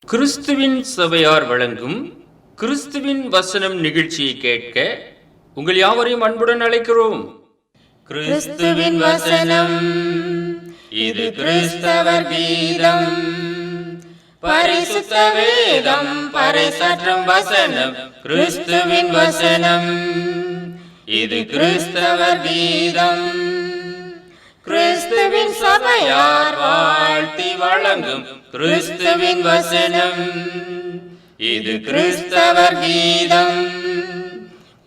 கிறிஸ்துவின் சபையார் வழங்கும் கிறிஸ்துவின் வசனம் நிகழ்ச்சியை கேட்க உங்கள் யாவரையும் அன்புடன் அழைக்கிறோம். கிறிஸ்துவின் வசனம், இது கிறிஸ்தவர் கீதம். பரிசுத்த வேதம் பறைசாற்றும் வசனம், கிறிஸ்துவின் வசனம், இது கிறிஸ்தவர் கீதம். கிறிஸ்துவின் சபையார் வாழ்த்தி வழங்கும் கிறிஸ்துவின் வசனம், இது கிறிஸ்தவர் கீதம்.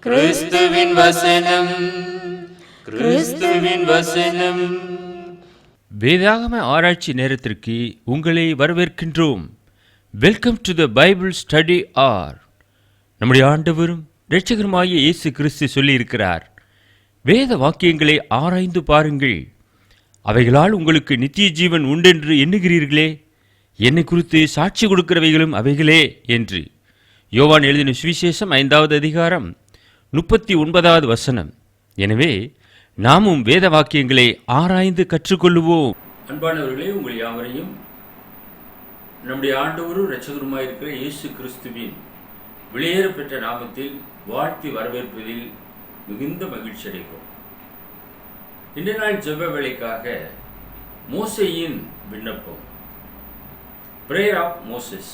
கிறிஸ்துவின் வசனம், கிறிஸ்துவின் வசனம். வேதாகம ஆராய்ச்சி நேரத்திற்கு உங்களை வரவேற்கின்றோம். Welcome to the Bible study R. நம்முடைய ஆண்டவரும் இரட்சகருமாகிய இயேசு கிறிஸ்து சொல்லியிருக்கிறார், வேத வாக்கியங்களை ஆராய்ந்து பாருங்கள், அவைகளால் உங்களுக்கு நித்திய ஜீவன் உண்டென்று எண்ணுகிறீர்களே, என்னை குறித்து சாட்சி கொடுக்கிறவைகளும் அவைகளே என்று. யோவான் எழுதின சுவிசேஷம் 5வது அதிகாரம் 39வது வசனம். எனவே நாமும் வேத வாக்கியங்களை ஆராய்ந்து கற்றுக்கொள்ளுவோம். அன்பானவர்களே, உங்கள் யாவரையும் நம்முடைய ஆண்டவரும் இரட்சகருமாயிருக்கிற இயேசு கிறிஸ்துவின் வெளியேற பெற்ற நாமத்தில் வாழ்த்தி வரவேற்பதில் மிகுந்த மகிழ்ச்சி அடைகிறோம். இன்றைய நாள் ஜெப வேளைக்காக மோசேயின் விண்ணப்பம், பிரேயர் ஆஃப் மோசஸ்.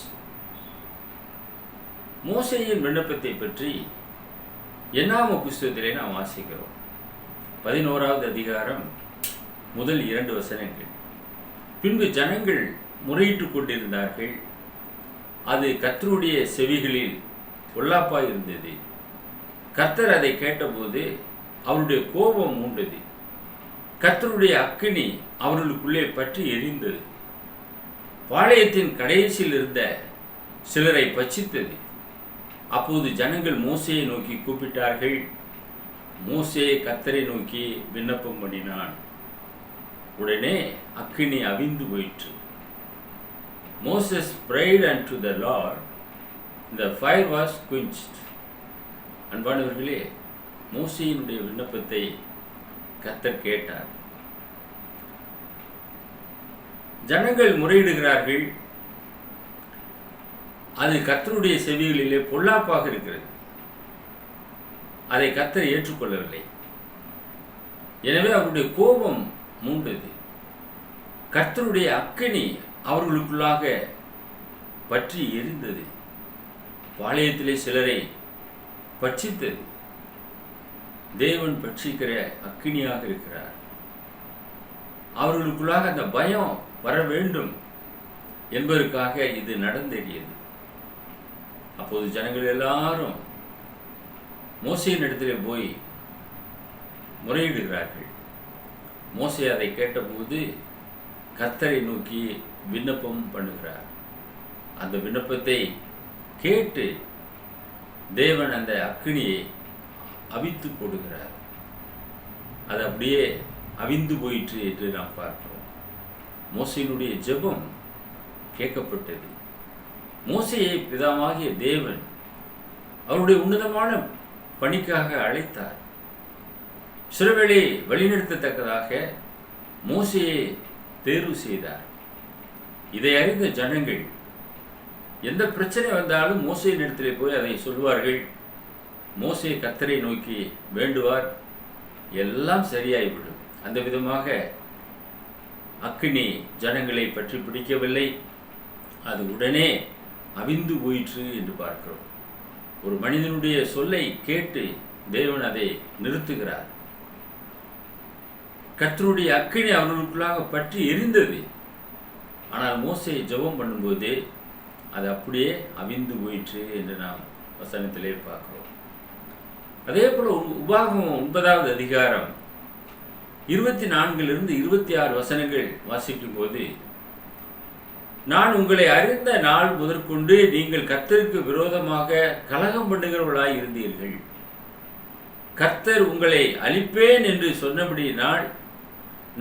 மோசேயின் விண்ணப்பத்தை பற்றி என்னாம புஸ்தகத்திலே நாம் வாசிக்கிறோம். 11வது அதிகாரம் முதல் 2 வசனங்கள். பின்பு ஜனங்கள் முறையிட்டுக் கொண்டிருந்தார்கள், அது கர்த்தருடைய செவிகளில் பொல்லாப்பாய் இருந்தது. கர்த்தர் அதை கேட்டபோது அவருடைய கோபம் மூண்டது. கர்த்தருடைய அக்கினி அவர்களுக்குள்ளே பற்றி எரிந்தது. பாளையத்தின் கடைசியில் இருந்த சிலரை பட்சித்தது. அப்போது ஜனங்கள் மோசேயை நோக்கி கூப்பிட்டார்கள். மோசே கர்த்தரை நோக்கி விண்ணப்பம் பண்ணினான். உடனே அக்கினி அவிந்து போயிற்று. Moses prayed unto the Lord, the fire was quenched. அன்பானவர்களே, மோசேயினுடைய விண்ணப்பத்தை கர்த்தர் கேட்டார். ஜனங்கள் முறையிடுகிறார்கள், அது கர்த்தருடைய செவிகளிலே பொல்லாப்பாக இருக்கிறது. அதை கர்த்தர் ஏற்றுக்கொள்ளவில்லை. எனவே அவருடைய கோபம் மூண்டது. கர்த்தருடைய அக்கினி அவர்களுக்குள்ளாக பற்றி எரிந்தது. பாளையத்திலே சிலரை பட்சித்தது. தேவன் பட்சிக்கிற அக்கினியாக இருக்கிறார். அவர்களுக்குள்ளாக அந்த பயம் வர வேண்டும் என்பதற்காக இது நடந்தேறியது. அப்போது ஜனங்கள் எல்லாரும் மோசேயின் இடத்திலே போய் முறையிடுகிறார்கள். மோசே அதை கேட்டபோது கர்த்தரை நோக்கி விண்ணப்பம் பண்ணுகிறார். அந்த விண்ணப்பத்தை கேட்டு தேவன் அந்த அக்கினியை அவித்து போடுகிறார். அது அப்படியே அவிந்து போயிற்று என்று நாம் பார்க்கிறோம். மோசேயினுடைய ஜெபம் கேட்கப்பட்டது. மோசேயை பிதாவாகிய தேவன் அவருடைய உன்னதமான பணிக்காக அழைத்தார். இஸ்ரவேலை வழிநடத்தத்தக்கதாக மோசேயை தேர்வு செய்தார். இதை அறிந்த ஜனங்கள் எந்த பிரச்சனை வந்தாலும் மோசேயின் இடத்திலே போய் அதை சொல்வார்கள். மோசே கர்த்தரை நோக்கி வேண்டுவார், எல்லாம் சரியாய்விடும். அந்த விதமாக அக்கினி ஜனங்களை பற்றி பிடிக்கவில்லை, அது உடனே அவிந்து போயிற்று என்று பார்க்கிறோம். ஒரு மனிதனுடைய சொல்லை கேட்டு தேவன் அதை நிறுத்துகிறார். கர்த்தருடைய அக்கினி அவர்களுக்குள்ளாக பற்றி எரிந்தது. ஆனால் மோசே ஜெபம் பண்ணும்போது அது அப்படியே அவிந்து போயிற்று என்று நாம் வசனத்திலே பார்க்கிறோம். அதே போல உபாகமம் 9வது அதிகாரம் 24 26 வசனங்கள் வாசிக்கும் போது, நான் உங்களை அறிந்த நாள் முதற்கொண்டு நீங்கள் கர்த்தருக்கு விரோதமாக கலகம் பண்ணுகிறவர்களாய் இருந்தீர்கள். கர்த்தர் உங்களை அழிப்பேன் என்று சொன்னபடியினால்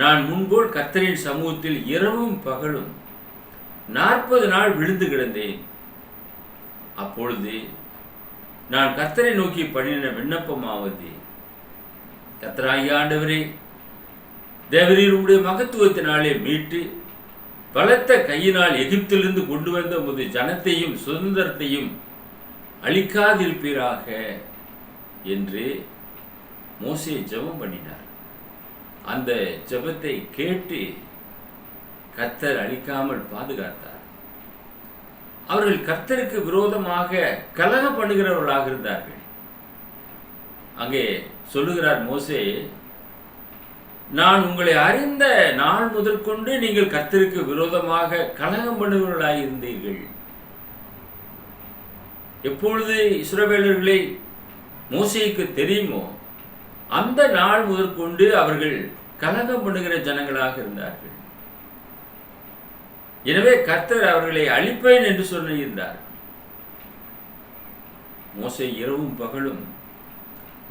நான் முன்போல் கர்த்தரின் சமூகத்தில் இரவும் பகலும் 40 நாள் விழுந்து கிடந்தேன். அப்பொழுது நான் கர்த்தரை நோக்கி பண்ணின விண்ணப்பமாவது, கர்த்தராகிய ஆண்டவரே, தேவரீர் உம்முடைய மகத்துவத்தினாலே மீட்டு பலத்த கையினால் எகிப்திலிருந்து கொண்டு வந்த உமது ஜனத்தையும் சுதந்திரத்தையும் அழிக்காதிருப்பீராக என்று மோசே ஜெபம் பண்ணினார். அந்த ஜெபத்தை கேட்டு கர்த்தர் அழிக்காமல் பாதுகாத்தார். அவர்கள் கர்த்தருக்கு விரோதமாக கலகம் பண்ணுகிறவர்களாக இருந்தார்கள். அங்கே சொல்லுகிறார் மோசே, நான் உங்களை அறிந்த நாள் முதற்கொண்டு நீங்கள் கர்த்தருக்கு விரோதமாக கலகம் பண்ணுகிறவர்களாக இருந்தீர்கள். எப்பொழுது இஸ்ரவேலர்களை மோசேக்கு தெரியுமோ அந்த நாள் முதற்கொண்டு அவர்கள் கலகம் பண்ணுகிற ஜனங்களாக இருந்தார்கள். எனவே கர்த்தர் அவர்களை அழிப்பேன் என்று சொல்லியிருந்தார். மோசே இரவும் பகலும்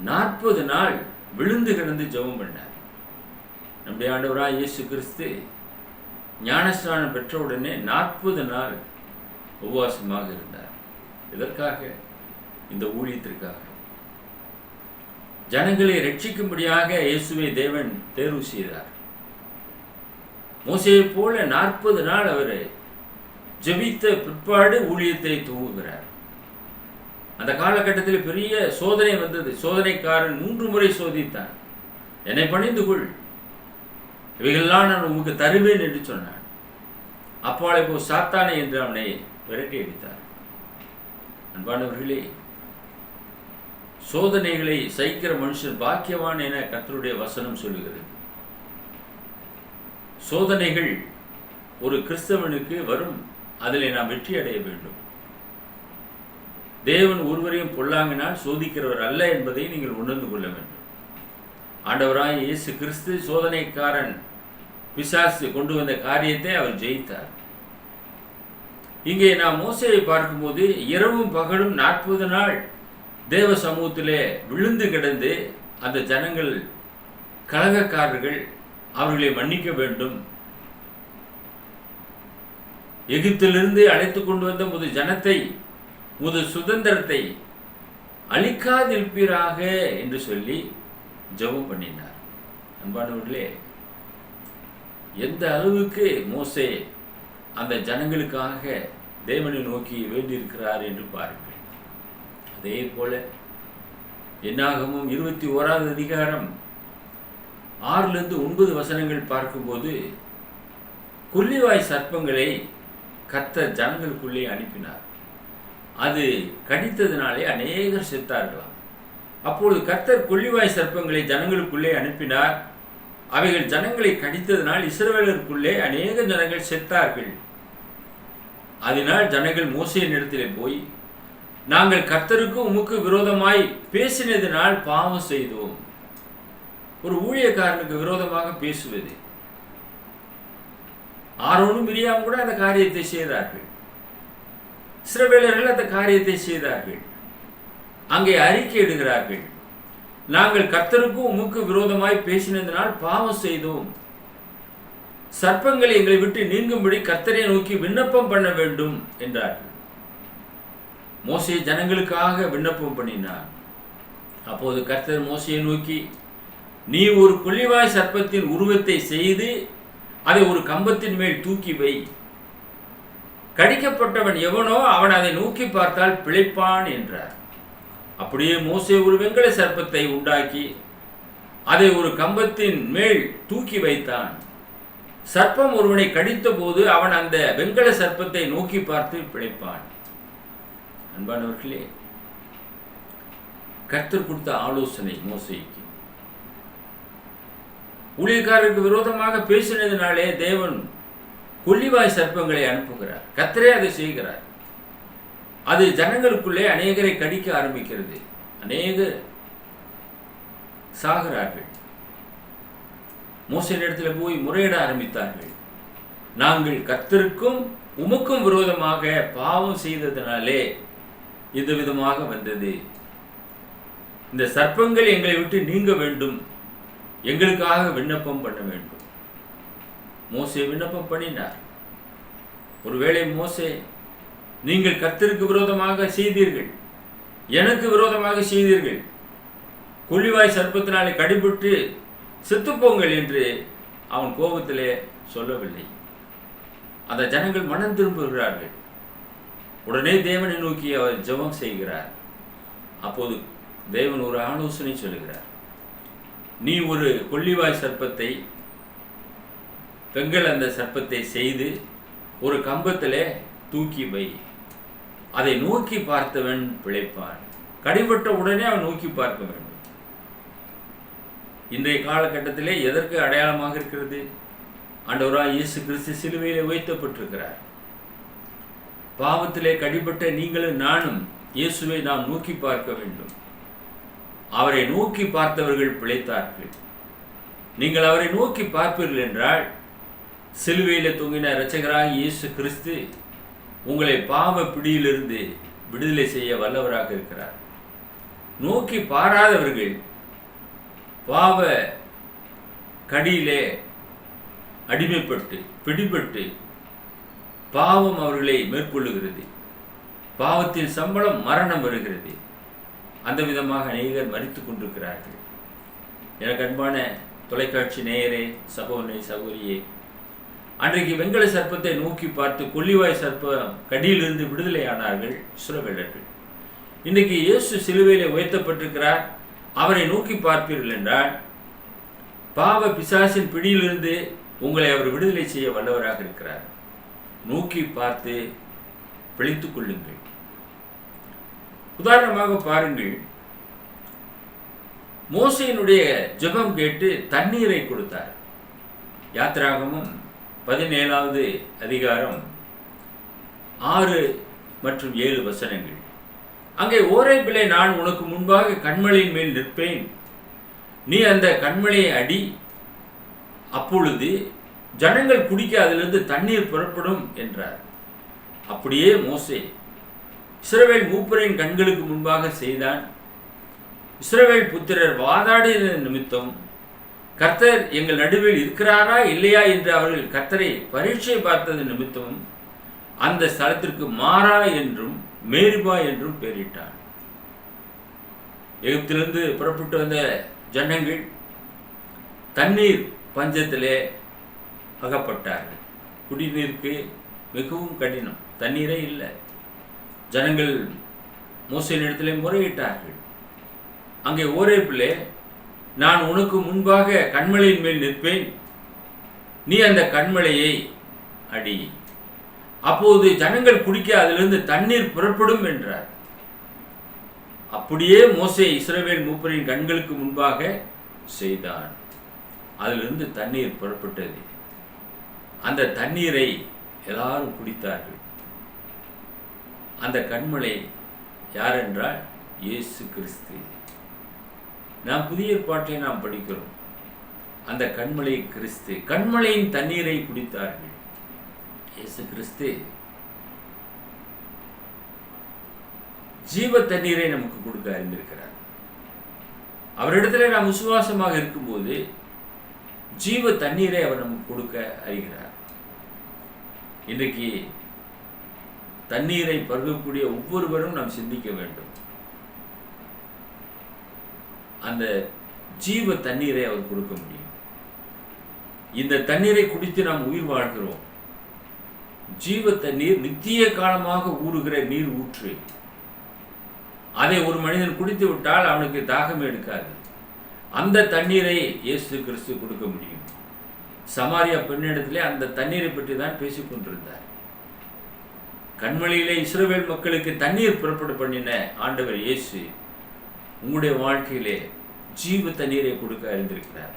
40 நாள் விழுந்து கிடந்து ஜெபம் பண்ணார். நம்முடைய ஆண்டவராய் இயேசு கிறிஸ்து ஞானஸ்நானம் பெற்றவுடனே 40 நாள் உபவாசமாக இருந்தார். இதற்காக, இந்த ஊழியத்திற்காக, ஜனங்களை ரட்சிக்கும்படியாக இயேசுவை தேவன் தேர்வு செய்தார். மோசேயை போல 40 நாள் அவர் ஜெபித்த பிற்பாடு ஊழியத்தை துவங்குகிறார். அந்த காலகட்டத்தில் பெரிய சோதனை வந்தது. சோதனைக்காரன் 3 முறை சோதித்தான். என்னை பணிந்து கொள், இவைகளெல்லாம் நான் உமக்கு தருவேன் என்று சொன்னான். அப்பாலை போ சாத்தானே என்று அவனை விரட்டி அடித்தார். அன்பானவர்களே, சோதனைகளை சகிக்கிற மனுஷன் பாக்கியவான் என கர்த்தருடைய வசனம் சொல்லுகிறது. சோதனைகள் ஒரு கிறிஸ்தவனுக்கு வரும். அதில் நாம் வெற்றி அடைய வேண்டும். தேவன் ஒருவரையும் பொல்லாங்கினால் சோதிக்கிறவர் அல்ல என்பதை நீங்கள் உணர்ந்து கொள்ள வேண்டும். ஆண்டவராய் இயேசு கிறிஸ்து சோதனைக்காரன் பிசாசு கொண்டு வந்த காரியத்தை அவர் ஜெயித்தார். இங்கே நாம் மோசேயை பார்க்கும்போது இரவும் பகலும் 40 நாள் தேவ சமூகத்திலே விழுந்து கிடந்து அந்த ஜனங்கள் கலகக்காரர்கள் அவர்களை மன்னிக்க வேண்டும், எகிப்திலிருந்து அழைத்து கொண்டு வந்த முது ஜனத்தை, முது சுதந்திரத்தை அழிக்காதிருப்பீராக என்று சொல்லி ஜெபம் பண்ணினார். அன்பானவர்களே, எந்த அளவுக்கு மோசே அந்த ஜனங்களுக்காக தேவனை நோக்கி வேண்டியிருக்கிறார் என்று பாருங்கள். அதே போல என்னாகமும் 21வது அதிகாரம் 6லிருந்து 9 வசனங்கள் பார்க்கும்போது கொள்ளிவாய் சர்ப்பங்களை கர்த்தர் ஜனங்களுக்குள்ளே அனுப்பினார். அது கடித்ததினாலே அநேகர் செத்தார்களாம். அப்பொழுது கர்த்தர் கொள்ளிவாய் சர்ப்பங்களை ஜனங்களுக்குள்ளே அனுப்பினார். அவைகள் ஜனங்களை கடித்ததினால் இஸ்ரவேலருக்குள்ளே அநேக ஜனங்கள் செத்தார்கள். அதனால் ஜனங்கள் மோசேயின் இடத்திலே போய், நாங்கள் கர்த்தருக்கு உமக்கு விரோதமாய் பேசினதினால் பாவம் செய்தோம். ஒரு ஊழியக்காரனுக்கு விரோதமாக பேசுவது. ஆரோனும் மிரியாவும் கூட அந்த காரியத்தை செய்தார்கள். இஸ்ரவேலர்கள் அந்த காரியத்தை செய்தார்கள். அங்கே அறிக்கை இடுகிறார்கள், நாங்கள் கர்த்தருக்கும் உமக்கு விரோதமாய் பேசினதினால் பாவம் செய்தோம். சர்ப்பங்கள் எங்களை விட்டு நீங்கும்படி கர்த்தரை நோக்கி விண்ணப்பம் பண்ண வேண்டும் என்றார்கள். மோசே ஜனங்களுக்காக விண்ணப்பம் பண்ணினார். அப்போது கர்த்தர் மோசேயை நோக்கி, நீ ஒரு கொள்ளிவாய் சர்ப்பத்தின் உருவத்தை செய்து அதை ஒரு கம்பத்தின் மேல் தூக்கி வை. கடிக்கப்பட்டவன் எவனோ அவன் அதை நோக்கி பார்த்தால் பிழைப்பான் என்றார். அப்படியே மோசே ஒரு வெண்கல சர்ப்பத்தை உண்டாக்கி அதை ஒரு கம்பத்தின் மேல் தூக்கி வைத்தான். சர்ப்பம் ஒருவனை கடித்த போது அவன் அந்த வெண்கல சர்ப்பத்தை நோக்கி பார்த்து பிழைப்பான். அன்பானவர்களே, கர்த்தர் கொடுத்த ஆலோசனை மோசேக்கு. ஊழியக்காரருக்கு விரோதமாக பேசினதினாலே தேவன் கொள்ளிவாய் சர்ப்பங்களை அனுப்புகிறார். கர்த்தரே அதை செய்கிறார். அது ஜனங்களுக்குள்ளே அநேகரை கடிக்க ஆரம்பிக்கிறது. அநேகர் சாகிறார்கள். மோசேயின் இடத்துல போய் முறையிட ஆரம்பித்தார்கள். நாங்கள் கர்த்தருக்கும் உமக்கும் விரோதமாக பாவம் செய்ததினாலே இந்த விதமாக வந்தது. இந்த சர்ப்பங்கள் எங்களை விட்டு நீங்க வேண்டும், எங்களுக்காக விண்ணப்பம் பண்ண வேண்டும். மோசே விண்ணப்பம் பண்ணினார். ஒருவேளை மோசே, நீங்கள் கர்த்தருக்கு விரோதமாக செய்தீர்கள், எனக்கு விரோதமாக செய்தீர்கள், கொள்ளிவாய் சர்ப்பத்தினாலே கடிபட்டு செத்துப்போங்கள் என்று அவன் கோபத்திலே சொல்லவில்லை. அந்த ஜனங்கள் மனம் திரும்புகிறார்கள். உடனே தேவனை நோக்கி அவர் ஜெபம் செய்கிறார். அப்போது தேவன் ஒரு ஆலோசனை சொல்லுகிறார். நீ ஒரு கொள்ளிவாய் சர்ப்பத்தை, பெண்கள் அந்த சர்ப்பத்தை செய்து ஒரு கம்பத்திலே தூக்கி வை, அதை நோக்கி பார்த்தவன் பிழைப்பான். கடிபட்ட உடனே அவன் நோக்கி பார்க்க வேண்டும். இன்றைய காலகட்டத்திலே எதற்கு அடையாளமாக இருக்கிறது? ஆண்டவராய் இயேசு கிறிஸ்து சிலுவையிலே உயர்த்தப்பட்டிருக்கிறார். பாவத்திலே கடிபட்ட நீங்களும் நானும் இயேசுவை நாம் நோக்கி பார்க்க வேண்டும். அவரை நோக்கி பார்த்தவர்கள் பிழைத்தார்கள். நீங்கள் அவரை நோக்கி பார்ப்பீர்கள் என்றால் சிலுவையிலே தொங்கின இரட்சகராக இயேசு கிறிஸ்து உங்களை பாவ பிடியிலிருந்து விடுதலை செய்ய வல்லவராக இருக்கிறார். நோக்கி பாராதவர்கள் பாவ கடியிலே அடிமைப்பட்டு பிடிபட்டு பாவம் அவர்களை மேற்கொள்ளுகிறது. பாவத்தின் சம்பளம் மரணம் வருகிறது. அந்த விதமாக அநேகர் மரித்து கொண்டிருக்கிறார்கள். எனக்கு அன்பான தொலைக்காட்சி நேயரே, சகோதரனே, சகோதரியே, அன்றைக்கு வெண்கல சர்ப்பத்தை நோக்கி பார்த்து கொள்ளிவாய் சர்ப்பம் கடியிலிருந்து விடுதலை ஆனார்கள் இஸ்ரவேலர்கள். இன்றைக்கு இயேசு சிலுவையிலே உயர்த்தப்பட்டிருக்கிறார். அவரை நோக்கி பார்ப்பீர்கள் என்றால் பாவ பிசாசின் பிடியிலிருந்து உங்களை அவர் விடுதலை செய்ய வல்லவராக இருக்கிறார். நோக்கி பார்த்து பிழைத்துக் கொள்ளுங்கள். உதாரணமாக பாருங்கள், மோசேயினுடைய ஜெபம் கேட்டு தண்ணீரை கொடுத்தார். யாத்திராகமம் 17வது அதிகாரம் 6 மற்றும் 7 வசனங்கள். அங்கே ஓரேபிலே நான் உனக்கு முன்பாக கன்மலையின் மேல் நிற்பேன், நீ அந்த கன்மலையை அடி, அப்பொழுது ஜனங்கள் குடிக்க அதிலிருந்து தண்ணீர் புறப்படும் என்றார். அப்படியே மோசே இஸ்ரவேல் மூப்பரின் கண்களுக்கு முன்பாக செய்தான். இஸ்ரவேல் புத்திரர் வாதாடிய நிமித்தம் கர்த்தர் எங்கள் நடுவில் இருக்கிறாரா இல்லையா என்று அவர்கள் கர்த்தரை பரீட்சை பார்த்தது நிமித்தம் அந்த ஸ்தலத்திற்கு மாறா என்றும் மேரிபா என்றும் பெயரிட்டார். எகிப்திலிருந்து புறப்பட்டு வந்த ஜனங்கள் தண்ணீர் பஞ்சத்திலே அகப்பட்டார்கள். குடிநீருக்கு மிகவும் கடினம், தண்ணீரே இல்லை. ஜனங்கள் மோசேயினிடத்திலே முறையிட்டார்கள். அங்கே ஓரேபிலே நான் உனக்கு முன்பாக கன்மலையின் மேல் நிற்பேன், நீ அந்த கன்மலையை அடி, அப்போது ஜனங்கள் குடிக்க அதிலிருந்து தண்ணீர் புறப்படும் என்றார். அப்படியே மோசே இஸ்ரவேல் மூப்பரின் கண்களுக்கு முன்பாக செய்தான். அதிலிருந்து தண்ணீர் புறப்பட்டது. அந்த தண்ணீரை எல்லாரும் குடித்தார்கள். அந்த கன்மலை யார் என்றால் இயேசு கிறிஸ்து. நாம் புதிய ஏற்பாட்டை நாம் படிக்கிறோம். அந்த கன்மலை கிறிஸ்து. கன்மலையின் தண்ணீரை குடித்தார்கள். இயேசு கிறிஸ்து ஜீவ தண்ணீரை நமக்கு கொடுக்க அறிந்திருக்கிறார். அவரிடத்துல நாம் விசுவாசமாக இருக்கும்போது ஜீவ தண்ணீரை அவர் நமக்கு கொடுக்க அறிகிறார். இன்றைக்கு தண்ணீரை பருகக்கூடிய ஒவ்வொருவரும் நாம் சிந்திக்க வேண்டும். அந்த ஜீவ தண்ணீரை அவர் கொடுக்க முடியும். இந்த தண்ணீரை குடித்து நாம் உயிர் வாழ்கிறோம். ஜீவ தண்ணீர் நித்திய காலமாக ஊறுகிற நீர் ஊற்று. அதை ஒரு மனிதன் குடித்து விட்டால் அவனுக்கு தாகம் எடுக்காது. அந்த தண்ணீரை இயேசு கிறிஸ்து கொடுக்க முடியும். சமாரியா பெண்ணிடத்திலே அந்த தண்ணீரை பற்றி தான் பேசிக் கொண்டிருந்தார். கன்மலையிலே இஸ்ரவேல் மக்களுக்கு தண்ணீர் புறப்பட பண்ணின ஆண்டவர் இயேசு உங்களுடைய வாழ்க்கையிலே ஜீவ தண்ணீரை கொடுக்க அறிந்திருக்கிறார்.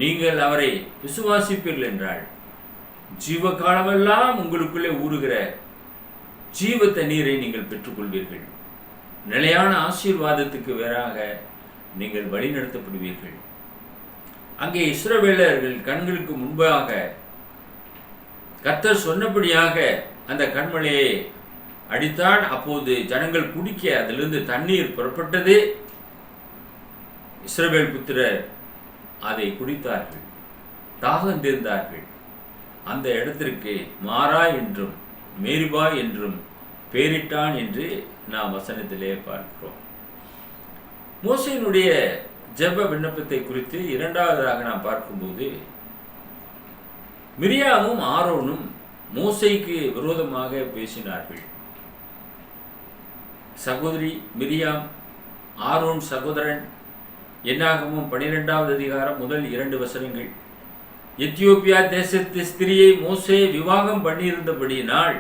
நீங்கள் அவரை விசுவாசிப்பீர்கள் என்றால் ஜீவ காலமெல்லாம் உங்களுக்குள்ளே ஊறுகிற ஜீவ தண்ணீரை நீங்கள் பெற்றுக்கொள்வீர்கள். நிலையான ஆசீர்வாதத்துக்கு வேறாக நீங்கள் வழிநடத்தப்படுவீர்கள். அங்கே இஸ்ரவேலர்கள் கண்களுக்கு முன்பாக கர்த்தர் சொன்னபடியாக அந்த கன்மலையை அடித்தான். அப்போது ஜனங்கள் குடிக்க அதிலிருந்து தண்ணீர் புறப்பட்டது. இஸ்ரவேல் புத்திரர் அதை குடித்தார்கள், தாகம் தீர்ந்தார்கள். அந்த இடத்திற்கு மாறா என்றும் மேரிபா என்றும் பெயரிட்டான் என்று நாம் வசனத்திலே பார்க்கிறோம். மோசேயினுடைய ஜெப விண்ணப்பத்தை குறித்து இரண்டாவதாக நாம் பார்க்கும்போது மிரியாமும் ஆரோனும் மோசேக்கு விரோதமாக பேசினார்கள். சகோதரி மிரியாம், ஆரோன் சகோதரன். என்னாகமம் 12வது அதிகாரம் முதல் 2 வசனங்கள். எத்தியோப்பியா தேசத்து ஸ்திரியை மோசே விவாகம் பண்ணியிருந்தபடியினால்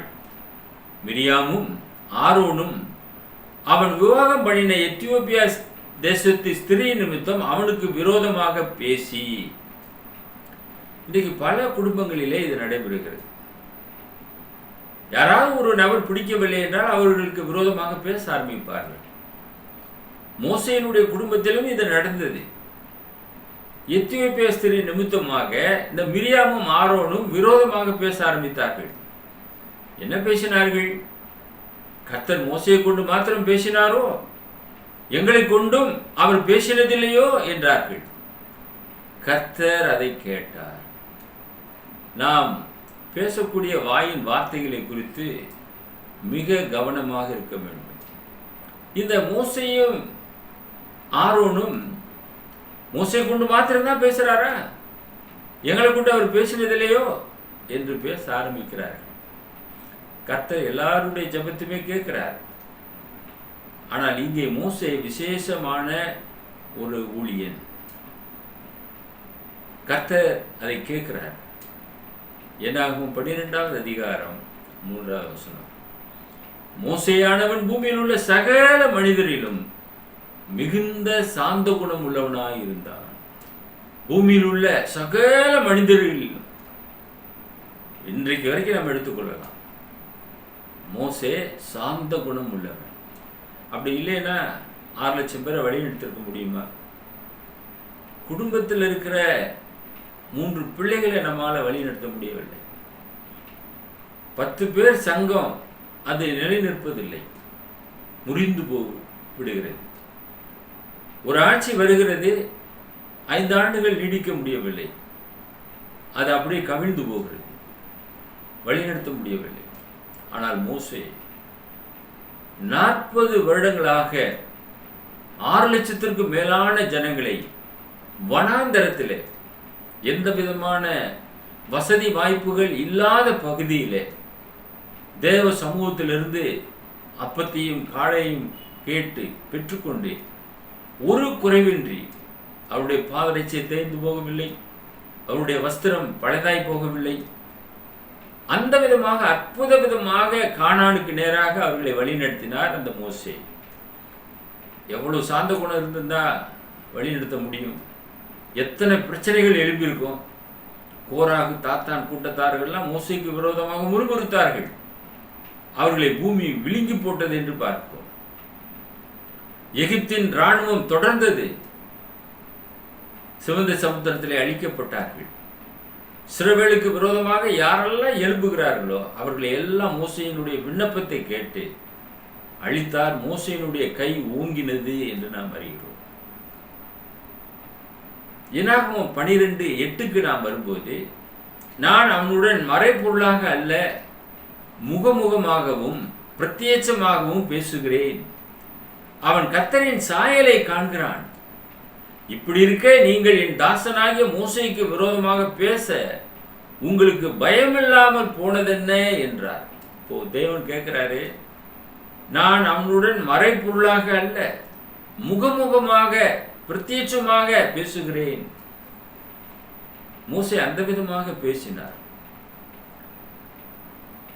மிரியாமும் ஆரோனும் அவன் விவாகம் பண்ணின எத்தியோப்பியா தேசத்து ஸ்திரீ நிமித்தம் அவனுக்கு விரோதமாக பேசி. இன்றைக்கு பல குடும்பங்களிலே இது நடைபெறுகிறது. யாராவது ஒரு நபர் பிடிக்கவில்லை என்றால் அவர்களுக்கு விரோதமாக பேச ஆரம்பிப்பார்கள். மோசேயினுடைய குடும்பத்திலும் இது நடந்தது. எத்தியோப்பியா ஸ்திரீ நிமித்தமாக இந்த மிரியாமும் ஆரோனும் விரோதமாக பேச ஆரம்பித்தார்கள். என்ன பேசினார்கள்? கர்த்தர் மோசையை கொண்டு மாத்திரம் பேசினாரோ, எங்களை கொண்டும் அவர் பேசினதில்லையோ என்றார்கள். கர்த்தர் அதை கேட்டார். நாம் பேசக்கூடிய வாயின் வார்த்தைகளை குறித்து மிக கவனமாக இருக்க வேண்டும். இந்த மோசையும் ஆரோனும் மோசை கொண்டு மாத்திரம்தான் பேசுறாரா, எங்களை கொண்டு அவர் பேசினதில்லையோ என்று பேச ஆரம்பிக்கிறார்கள். கர்த்தர் எல்லாருடைய ஜெபத்துமே கேட்கிறார். ஆனால் இங்கே மோசே விசேஷமான ஒரு ஊழியன். கர்த்தர் அதை கேட்கிறார். என்னாகும் 12வது அதிகாரம் 3வது வசனம். மோசேயானவன் பூமியில் உள்ள சகல மனிதரிலும் மிகுந்த சாந்த குணம் உள்ளவனாய் இருந்தான். பூமியில் உள்ள சகல மனிதர்களிலும் இன்றைக்கு வரைக்கும் நம்ம எடுத்துக்கொள்ளலாம், மோசே சாந்த குணம் உள்ளவன். அப்படி இல்லைன்னா 6 லட்சம் பேரை வழி எடுத்திருக்க முடியுமா? குடும்பத்தில் இருக்கிற 3 பிள்ளைகளை நம்மால் வழி நடத்த முடியவில்லை. 10 பேர் சங்கம் அது நிலை நிற்பதில்லை, முறிந்து விடுகிறது. ஒரு ஆட்சி வருகிறது, 5 ஆண்டுகள் நீடிக்க முடியவில்லை, அது அப்படியே கவிழ்ந்து போகிறது, வழிநடத்த முடியவில்லை. ஆனால் மோசே 40 வருடங்களாக 6 லட்சத்திற்கு மேலான ஜனங்களை வனாந்தரத்திலே, எந்த விதமான வசதி வாய்ப்புகள் இல்லாத பகுதியிலே தேவ சமூகத்திலிருந்து அப்பத்தையும் காளையும் கேட்டு பெற்றுக்கொண்டு ஒரு குறைவின்றி அவருடைய பாதரட்சியை தேய்ந்து போகவில்லை, அவருடைய வஸ்திரம் பழைதாய் போகவில்லை. அந்த விதமாக அற்புத விதமாக கானானுக்கு நேராக அவர்களை வழிநடத்தினார் அந்த மோசே. எவ்வளவு சாந்த குணம் இருந்திருந்தா வழிநடத்த முடியும்? எத்தனை பிரச்சனைகள் எழுப்பியிருக்கும். கோராகு தாத்தான் கூட்டத்தார்கள்லாம் மோசேக்கு விரோதமாக முறுமுறுத்தார்கள். அவர்களை பூமி விழுங்கி போட்டது என்று பார்க்கிறோம். எகிப்தின் இராணுவம் தொடர்ந்தது, சிவந்த சமுத்திரத்திலே அழிக்கப்பட்டார்கள். இஸ்ரவேலுக்கு விரோதமாக யாரெல்லாம் எழுப்புகிறார்களோ அவர்களை எல்லாம் மோசேயினுடைய விண்ணப்பத்தை கேட்டு அழித்தார். மோசேயினுடைய கை ஓங்கினது என்று நாம் அறிகிறோம். என்னாகும் 12:8 நாம் வரும்போது, நான் அவனுடன் மறைபொருளாக அல்ல முகமுகமாகவும் பிரத்யட்சமாகவும் பேசுகிறேன், அவன் கர்த்தரின் சாயலை காண்கிறான். இப்படி இருக்க நீங்கள் என் தாசனாகிய மோசேக்கு விரோதமாக பேச உங்களுக்கு பயமில்லாமல் போனதென்ன என்றார். இப்போ தேவன் கேட்கிறாரு, நான் அவனுடன் மறைபொருளாக அல்ல முகமுகமாக பிரத்யட்சமாக பேசுகிறேன். மோசே அந்த விதமாக பேசினார்.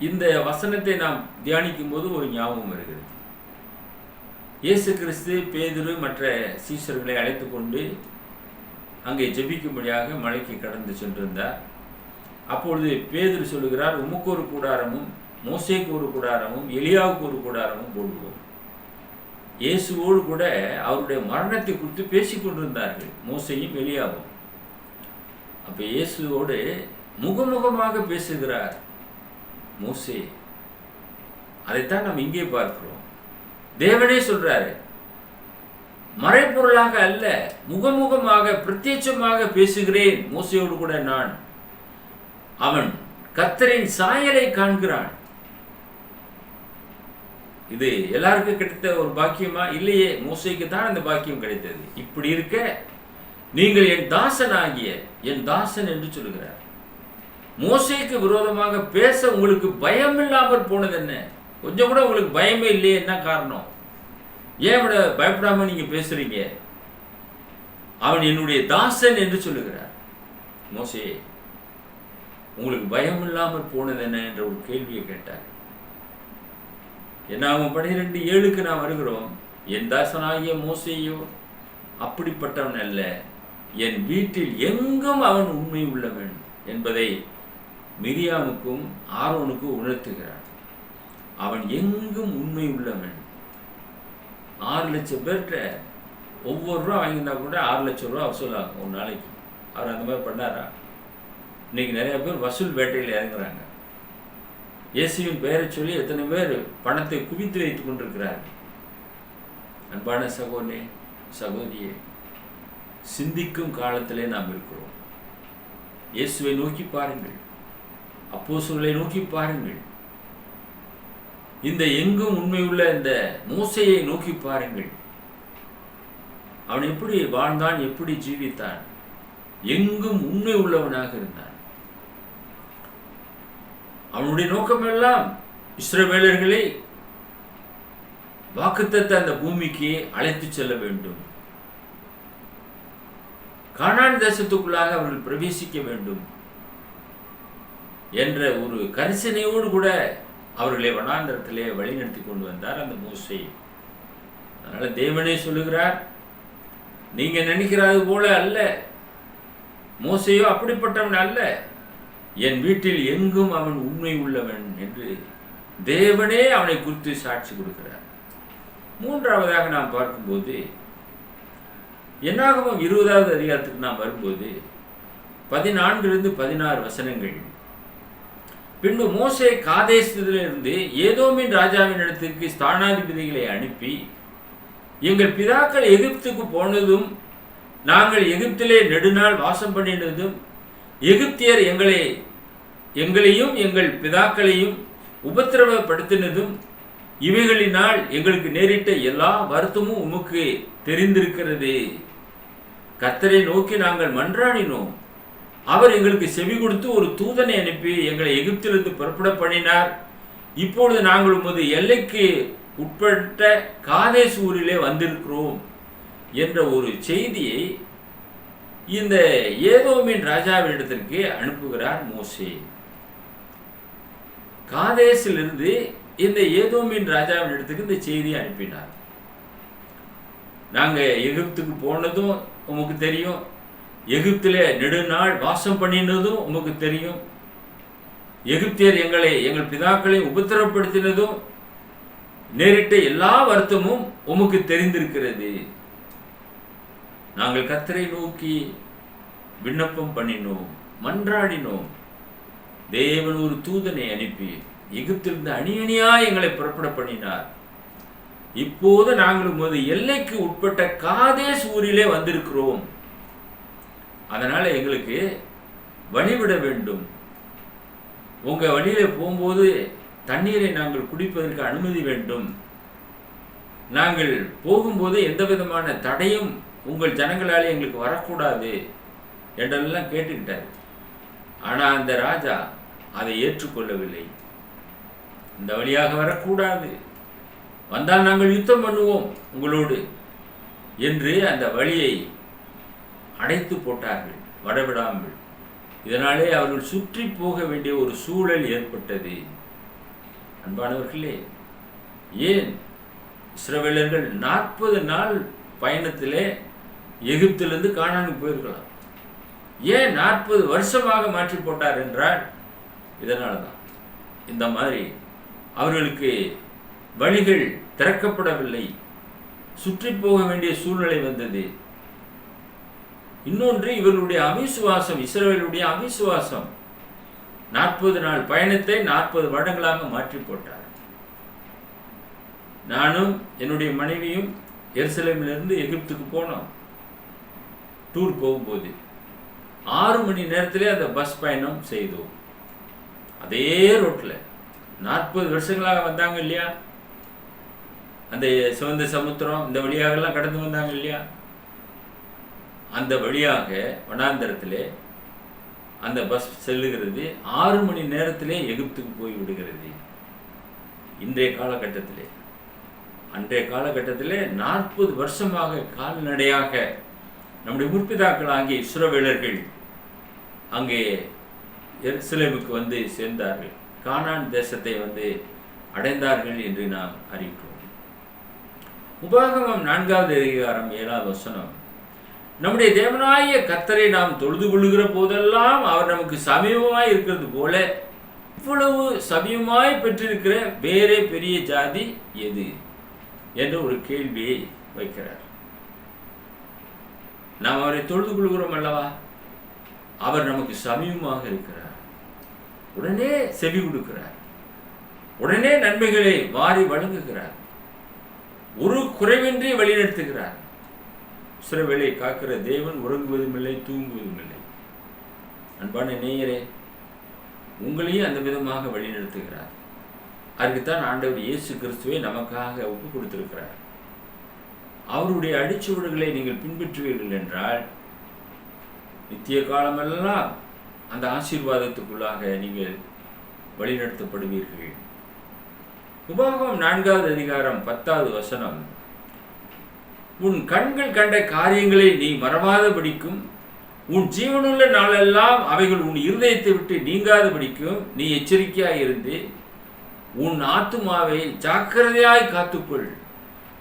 இந்த வசனத்தை நாம் தியானிக்கும் போது ஒரு ஞாபகம் வருகிறது. இயேசு கிறிஸ்து பேதுரு மற்ற சீஷர்களை அழைத்து கொண்டு அங்கே ஜெபிக்கும்படியாக மலைக்கு கடந்து சென்றிருந்தார். அப்பொழுது பேதுரு சொல்லுகிறார், உமக்கு ஒரு கூடாரமும் மோசேக்கு ஒரு கூடாரமும் எலியாவுக்கு ஒரு கூடாரமும் போடுவோம். இயேசுவோடு கூட அவருடைய மரணத்தை குறித்து பேசிக் கொண்டிருந்தார்கள் மோசேயும் எலியாவும். அப்ப இயேசுவோடு முகமுகமாக பேசுகிறார் மோசே. அதைத்தான் நாம் இங்கே பார்க்கிறோம். தேவனே சொல்றாரு, மறைபொருளாக அல்ல முகமுகமாக பிரத்யட்சமாக பேசுகிறேன் மோசேயோடு கூட நான். அவன் கர்த்தரின் சாயலை காண்கிறான். இது எல்லாருக்கும் கிடைத்த ஒரு பாக்கியமா? இல்லையே, மோசேக்கு தான் அந்த பாக்கியம் கிடைத்தது. இப்படி இருக்க நீங்கள் என் தாசன் ஆகிய என் தாசன் என்று சொல்லுகிறார். மோசேக்கு விரோதமாக பேச உங்களுக்கு பயம் இல்லாமல் போனது என்ன? கொஞ்சம் கூட உங்களுக்கு பயமே இல்லையே, என்ன காரணம்? ஏன் விட பயப்படாம நீங்க பேசுறீங்க? அவன் என்னுடைய தாசன் என்று சொல்லுகிறார். மோசே, உங்களுக்கு பயம் இல்லாமல் போனது என்ன என்ற ஒரு கேள்வியை கேட்டார். என்னாகும் 12:7 நாம் வருகிறோம். என் தாசனாகிய மோசேயோ அப்படிப்பட்டவன் அல்ல, என் வீட்டில் எங்கும் அவன் உண்மை உள்ளவன் என்பதை மிரியாமுக்கும் ஆரோனுக்கும் உணர்த்துகிறார். அவன் எங்கும் உண்மை உள்ளவன். 6 லட்சம் பேர்கிட்ட ஒவ்வொரு ரூபா வாங்கியிருந்தா கூட 6 லட்சம் ரூபா வசூலாகும் ஒரு நாளைக்கு. அவர் அந்த மாதிரி பண்ணாரா? இன்னைக்கு நிறைய பேர் வசூல் வேட்டையில் இறங்குறாங்க. இயேசுவின் பெயரை சொல்லி எத்தனை பேர் பணத்தை குவித்து வைத்துக் கொண்டிருக்கிறார்கள். அன்பான சகோதரனே, சகோதரியே, சிந்திக்கும் காலத்திலே நாம் இருக்கிறோம். இயேசுவை நோக்கி பாருங்கள், அப்போஸ்தலரை நோக்கி பாருங்கள், இந்த எங்கும் உண்மை உள்ள இந்த மோசேயை நோக்கி பாருங்கள். அவன் எப்படி வாழ்ந்தான், எப்படி ஜீவித்தான்? எங்கும் உண்மை உள்ளவனாக இருந்தான். அவனுடைய நோக்கமெல்லாம் இஸ்ரவேலர்களை வாக்குத்தத்த அந்த பூமிக்கு அழைத்து செல்ல வேண்டும். கானான் தேசத்துக்குள்ளாக அவர்கள் பிரவேசிக்க வேண்டும் என்ற ஒரு கரிசனையோடு கூட அவர்களை வனாந்தரத்திலே வழிநடத்தி கொண்டு வந்தார் அந்த மோசே. அதனால தேவனே சொல்லுகிறார், நீங்க நினைக்கிறது போல அல்ல, மோசேயோ அப்படிப்பட்டவன் அல்ல, என் வீட்டில் எங்கும் அவன் உண்மை உள்ளவன் என்று தேவனே அவனை குறித்து சாட்சி கொடுக்கிறார். மூன்றாவதாக நாம் பார்க்கும்போது என்னாகமம் 20வது அதிகாரத்துக்கு நாம் வரும்போது 14-16 வசனங்கள். பின்பு மோசே காதேசிலிருந்து ஏதோமின் ராஜாவின் இடத்திற்கு ஸ்தானாதிபதிகளை அனுப்பி, எங்கள் பிதாக்கள் எகிப்துக்கு போனதும் நாங்கள் எகிப்திலே நெடுநாள் வாசம் பண்ணினதும் எகிப்தியர் எங்களையும் எங்கள் பிதாக்களையும் உபத்திரவப்படுத்தினதும் இவைகளினால் எங்களுக்கு நேரிட்ட எல்லா வருத்தமும் உமக்கு தெரிந்திருக்கிறது. கர்த்தரை நோக்கி நாங்கள் மன்றாடினோம், அவர் எங்களுக்கு செவி கொடுத்து ஒரு தூதனை அனுப்பி எங்களை எகிப்திலிருந்து புறப்பட பண்ணினார். இப்பொழுது நாங்கள் உமது எல்லைக்கு உட்பட்ட காதேஸ் ஊரிலே வந்திருக்கிறோம் என்ற ஒரு செய்தியை இந்த ஏதோமின் ராஜாவினிடத்திற்கு அனுப்புகிறார் மோசே. காதேசிலிருந்து இந்த ஏதோமின் ராஜாவினிடத்துக்கு இந்த செய்தியை அனுப்பினார். நாங்க எகிப்துக்கு போனதும் உமக்கு தெரியும், எகிப்திலே நெடுநாள் வாசம் பண்ணினதும் உமக்கு தெரியும், எகிப்தியர் எங்கள் பிதாக்களை உபத்திரப்படுத்தினதும் நேரிட்ட எல்லா வருத்தமும் உமக்கு தெரிந்திருக்கிறது. நாங்கள் கர்த்தரை நோக்கி விண்ணப்பம் பண்ணினோம், மன்றாடினோம். தேவன் ஒரு தூதனை அனுப்பி எகிப்திலிருந்து அணியணியா எங்களை புறப்பட பண்ணினார். இப்போது நாங்கள் உமது எல்லைக்கு உட்பட்ட காதேஸ் ஊரிலே வந்திருக்கிறோம். அதனால எங்களுக்கு வழிவிட வேண்டும். உங்க வழியில போகும்போது தண்ணீரை நாங்கள் குடிப்பதற்கு அனுமதி வேண்டும். நாங்கள் போகும்போது எந்த விதமான தடையும் உங்கள் ஜனங்களாலே எங்களுக்கு வரக்கூடாது என்றெல்லாம் கேட்டுக்கிட்டார். ஆனால் அந்த ராஜா அதை ஏற்றுக்கொள்ளவில்லை. இந்த வழியாக வரக்கூடாது, வந்தால் நாங்கள் யுத்தம் பண்ணுவோம் உங்களோடு என்று அந்த வழியை அடைத்து போட்டார்கள், வரவிடாமல். இதனாலே அவர்கள் சுற்றி போக வேண்டிய ஒரு சூழல் ஏற்பட்டது. அன்பானவர்களே, ஏன் இஸ்ரவேலர்கள் 40 நாள் பயணத்திலே எகிப்திலிருந்து கானானுக்கு போயிருக்கலாம். ஏன் 40 வருஷமாக மாற்றி போட்டார் என்றால் இதனால தான். இந்த மாதிரி அவர்களுக்கு வழிகள் திறக்கப்படவில்லை, சுற்றி போக வேண்டிய சூழ்நிலை வந்தது. இன்னொன்று, இவர்களுடைய அவிசுவாசம், இஸ்ரவேலுடைய அவிசுவாசம் 40 நாள் பயணத்தை 40 வருடங்களாக மாற்றி போட்டார். நானும் என்னுடைய மனைவியும் எருசலேமிலிருந்து எகிப்துக்கு போனோம். டூர் போகும்போது 6 மணி நேரத்திலே அந்த பஸ் பயணம் செய்தோம். அதே ரோட்டில் 40 வருஷங்களாக வந்தாங்க இல்லையா, அந்த சிவந்த சமுத்திரம் இந்த வழியாகலாம் கடந்து வந்தாங்க இல்லையா, அந்த வழியாக வனாந்தரத்திலே அந்த பஸ் செல்லுகிறது. 6 மணி நேரத்திலே எகிப்துக்கு போய் விடுகிறது. இன்றைய காலகட்டத்திலே, அன்றைய காலகட்டத்திலே 40 வருஷமாக கால்நடையாக நம்முடைய முற்பிதாக்களாகிய இஸ்ரவேலர்கள் அங்கே எருசலேமுக்கு வந்து சேர்ந்தார்கள். கானான் தேசத்தை வந்து அடைந்தார்கள் என்று நாம் அறிவிக்கிறோம். உபாகமம் 4வது அதிகாரம் 7வது வசனம், நம்முடைய தேவனாகிய கர்த்தரை நாம் தொழுது கொள்ளுகிற போதெல்லாம் அவர் நமக்கு சமீபமாய் இருக்கிறது போல இவ்வளவு சமீபமாய் பெற்றிருக்கிற வேறே பெரிய ஜாதி எது என்ற ஒரு கேள்வியை வைக்கிறார். நாம் அவரை தொழுது கொள்கிறோம் அல்லவா? அவர் நமக்கு சமீபமாக இருக்கிறார். உடனே செவி கொடுக்கிறார். உடனே நன்மைகளை வாரி வழங்குகிறார். ஒரு குறைவின்றி வழிநடத்துகிறார். சிறவேளை காக்கிற தேவன் உறங்குவதும் இல்லை, தூங்குவதும் இல்லை. அன்பான நேயரே, உங்களையும் அந்த விதமாக வழிநடத்துகிறார். அதுக்குத்தான் ஆண்டவர் இயேசு கிறிஸ்துவை நமக்காக ஒப்பு கொடுத்திருக்கிறார். அவருடைய அடிச்சுவடுகளை நீங்கள் பின்பற்றுவீர்கள் என்றால் நித்திய காலமெல்லாம் அந்த ஆசீர்வாதத்துக்குள்ளாக நீங்கள் வழிநடத்தப்படுவீர்கள். உபாகமம் 4வது அதிகாரம் 10வது வசனம், உன் கண்கள் கண்ட காரியங்களை நீ மறவாதபடிக்கும் உன் ஜீவனுள்ள நாளெல்லாம் அவைகள் உன் இருதயத்தை விட்டு நீங்காதபடிக்கும் நீ எச்சரிக்கையாய் இருந்து உன் ஆத்துமாவை ஜாக்கிரதையாய் காத்துக்கொள்.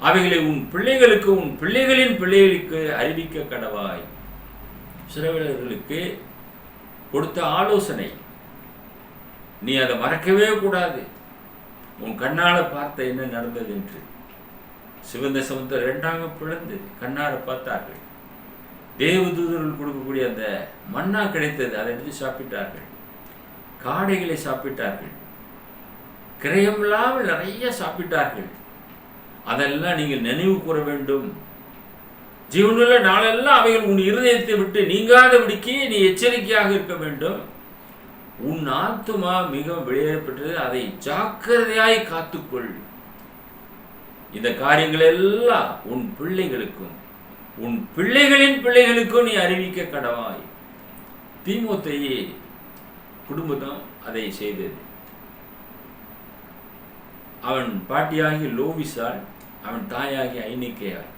அவைகளை உன் பிள்ளைகளுக்கு உன் பிள்ளைகளின் பிள்ளைகளுக்கு அறிவிக்க கடவாய். சிறுவர்களுக்கு கொடுத்த ஆலோசனை, நீ அதை மறக்கவே கூடாது. உன் கண்ணால பார்த்த என்ன நடந்தது என்று. சிவந்த சமுத்திரம் 2ஆக பிளந்தது, கண்ணார பார்த்தார்கள். தேவதூதர்கள் கொடுக்கக்கூடிய அந்த மன்னா கிடைத்தது, அதை எடுத்து சாப்பிட்டார்கள். காடைகளை சாப்பிட்டார்கள். கிரயமில்லாமல் நிறைய சாப்பிட்டார்கள். அதெல்லாம் நீங்கள் நினைவு கூற வேண்டும். ஜீவனுள்ள நாளெல்லாம் அவைகள் உன் இருதயத்தை விட்டு நீங்காதபடிக்கு நீ எச்சரிக்கையாக இருக்க வேண்டும். உன் ஆத்துமா மிகவும் வெளியேறப்பட்டது, அதை ஜாக்கிரதையாய் காத்துக்கொள். இந்த காரியங்கள் எல்லாம் உன் பிள்ளைகளுக்கும் உன் பிள்ளைகளின் பிள்ளைகளுக்கும் நீ அறிவிக்க கடவாய். தீமோத்தேயு குடும்பம் அதை செய்தது. அவன் பாட்டியாகி லோவிசால், அவன் தாயாகி ஐனிக்கையால்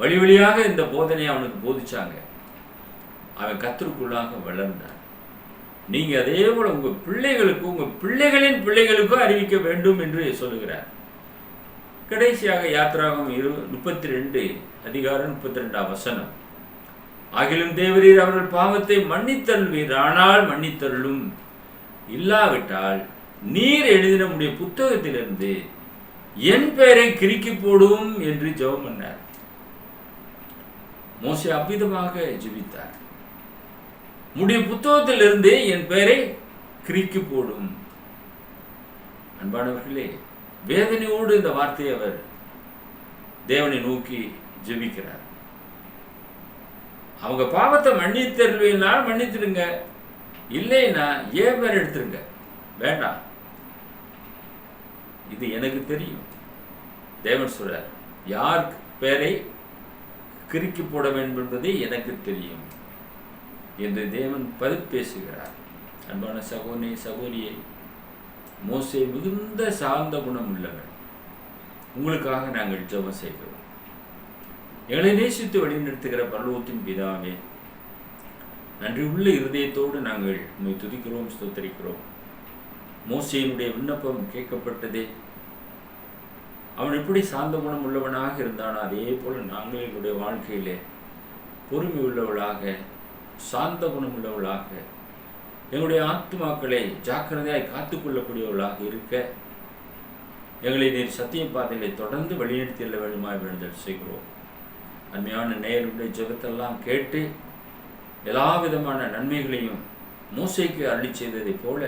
வழி வழியாக இந்த போதனையை அவனுக்கு போதிச்சாங்க. அவன் கர்த்தருக்குள்ளாக வளர்ந்தான். நீங்க அதே போல உங்க பிள்ளைகளுக்கும் உங்க பிள்ளைகளின் பிள்ளைகளுக்கும் அறிவிக்க வேண்டும் என்று சொல்லுகிறார். கடைசியாக யாத்திராகமம் 32 அதிகாரம் 32 வசனம், ஆகிலும் தேவரீர் அவர்கள் பாவத்தை மன்னித்தருள்வீர், ஆனால் மன்னித்தருளும், இல்லாவிட்டால் நீர் எழுதின நம்முடைய புத்தகத்திலிருந்து என் பெயரை கிறுக்கி போடும் என்று ஜெபம் பண்ணார். மோசே அவ்விதமாக ஜெபித்தார். உம்முடைய புத்தகத்திலிருந்து என் பெயரை கிறுக்கி போடும். அன்பானவர்களே, வேதனையோடு இந்த வார்த்தையை அவர் தேவனை நோக்கி ஜெபிக்கிறார். அவங்க பாவத்தை மன்னித்தருள்வீனால் மன்னித்துடுங்க, இல்லைன்னா ஏன் பேர் எடுத்துருங்க, வேண்டாம். இது எனக்கு தெரியும். தேவன் சொல்றார், யார் பெயரை கிறுக்கி போட வேண்டும் என்பதை எனக்கு தெரியும் என்று தேவன் பதில் பேசுகிறார். அன்பான சகோதரி சகோதரியை, மோசே மிகுந்த சார்ந்த குணம் உள்ளவர். உங்களுக்காக நாங்கள் ஜெபம் செய்கிறோம். எங்களை நேசித்து வழிநடத்துகிற பரலோகத்தின் பிதாவே, நன்றி உள்ள இருதயத்தோடு நாங்கள் உம்மை துதிக்கிறோம், ஸ்தோத்தரிக்கிறோம். மோசேயினுடைய விண்ணப்பம் கேட்கப்பட்டதே. அவன் எப்படி சார்ந்த குணம் உள்ளவனாக இருந்தானோ அதே போல நாங்கள் எங்களுடைய வாழ்க்கையிலே பொறுமை உள்ளவளாக, சார்ந்த குணம் உள்ளவளாக, எங்களுடைய ஆத்துமாக்களை ஜாக்கிரதையாய் காத்துக்கொள்ளக்கூடியவர்களாக இருக்க எங்களை நீர் சத்திய பாதைகளை தொடர்ந்து வழிநடத்தி செல்ல வேண்டுமாய் வேண்டுதல் செய்கிறோம். அருமையான நேயருடைய ஜெபத்தெல்லாம் கேட்டு எல்லா விதமான நன்மைகளையும் மோசேக்கு அருளி செய்ததைப் போல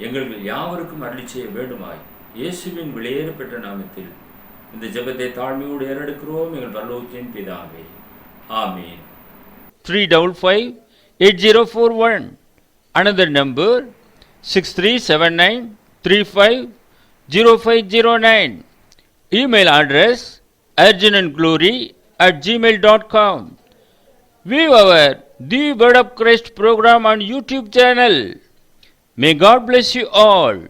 எங்கள் யாவருக்கும் அருளி செய்ய வேண்டுமாய் இயேசுவின் விலையேற பெற்ற நாமத்தில் இந்த ஜெபத்தை தாழ்மையோடு ஏறெடுக்கிறோம் எங்கள் பரலோகத்தின் பிதாவே, ஆமீன். 355-8041. Another number 6379350509. Email address urgentandglory@gmail.com. View our The Word of Christ program on YouTube channel. May God bless you all.